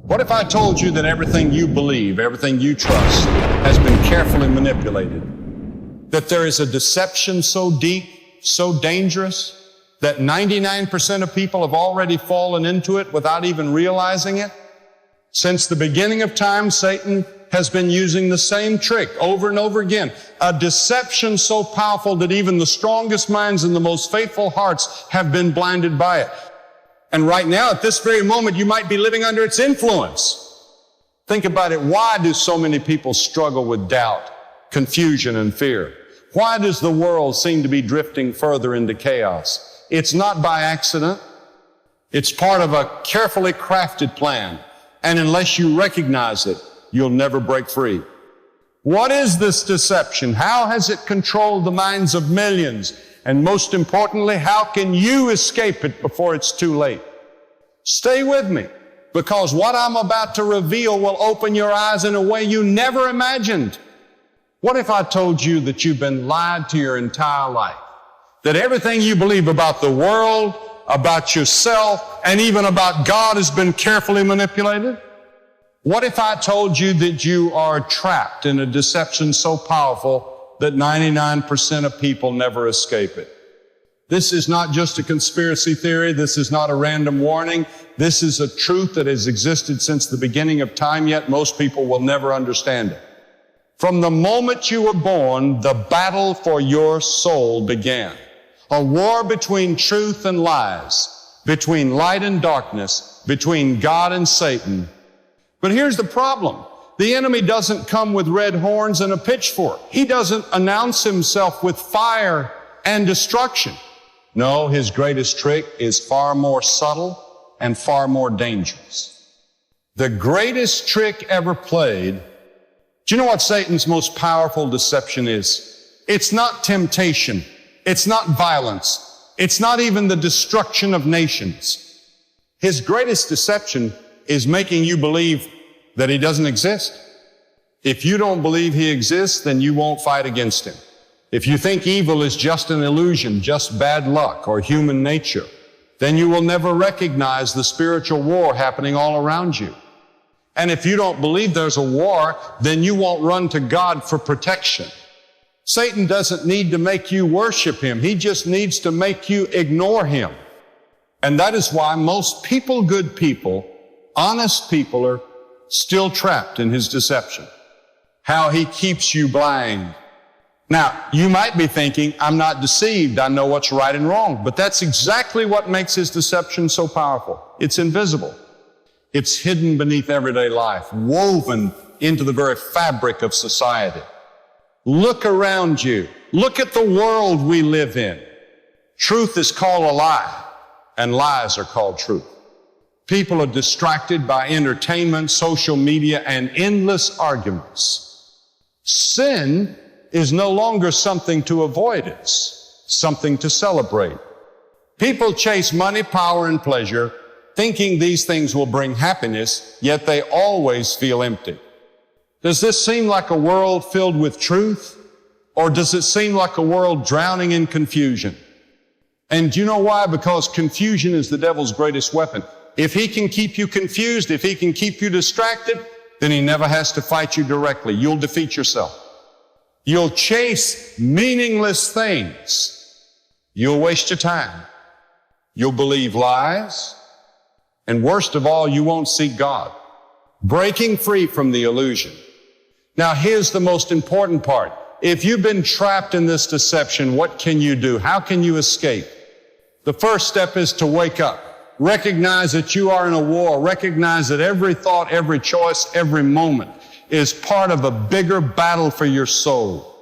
What if I told you that everything you believe, everything you trust, has been carefully manipulated? That there is a deception so deep, so dangerous, that 99% of people have already fallen into it without even realizing it? Since the beginning of time, Satan has been using the same trick over and over again. A deception so powerful that even the strongest minds and the most faithful hearts have been blinded by it. And right now, at this very moment, you might be living under its influence. Think about it. Why do so many people struggle with doubt, confusion, and fear? Why does the world seem to be drifting further into chaos? It's not by accident. It's part of a carefully crafted plan. And unless you recognize it, you'll never break free. What is this deception? How has it controlled the minds of millions? And most importantly, how can you escape it before it's too late? Stay with me, because what I'm about to reveal will open your eyes in a way you never imagined. What if I told you that you've been lied to your entire life? That everything you believe about the world, about yourself, and even about God has been carefully manipulated? What if I told you that you are trapped in a deception so powerful that 99% of people never escape it? This is not just a conspiracy theory. This is not a random warning. This is a truth that has existed since the beginning of time, yet most people will never understand it. From the moment you were born, the battle for your soul began. A war between truth and lies, between light and darkness, between God and Satan. But here's the problem. The enemy doesn't come with red horns and a pitchfork. He doesn't announce himself with fire and destruction. No, his greatest trick is far more subtle and far more dangerous. The greatest trick ever played. Do you know what Satan's most powerful deception is? It's not temptation. It's not violence. It's not even the destruction of nations. His greatest deception is making you believe that he doesn't exist. If you don't believe he exists, then you won't fight against him. If you think evil is just an illusion, just bad luck or human nature, then you will never recognize the spiritual war happening all around you. And if you don't believe there's a war, then you won't run to God for protection. Satan doesn't need to make you worship him. He just needs to make you ignore him. And that is why most good people, honest people, are still trapped in his deception. How he keeps you blind. Now, you might be thinking, I'm not deceived. I know what's right and wrong. But that's exactly what makes his deception so powerful. It's invisible. It's hidden beneath everyday life, woven into the very fabric of society. Look around you. Look at the world we live in. Truth is called a lie, and lies are called truth. People are distracted by entertainment, social media, and endless arguments. Sin is no longer something to avoid. It's something to celebrate. People chase money, power, and pleasure, thinking these things will bring happiness, yet they always feel empty. Does this seem like a world filled with truth, or does it seem like a world drowning in confusion? And do you know why? Because confusion is the devil's greatest weapon. If he can keep you confused, if he can keep you distracted, then he never has to fight you directly. You'll defeat yourself. You'll chase meaningless things. You'll waste your time. You'll believe lies. And worst of all, you won't seek God. Breaking free from the illusion. Now, here's the most important part. If you've been trapped in this deception, what can you do? How can you escape? The first step is to wake up. Recognize that you are in a war. Recognize that every thought, every choice, every moment is part of a bigger battle for your soul.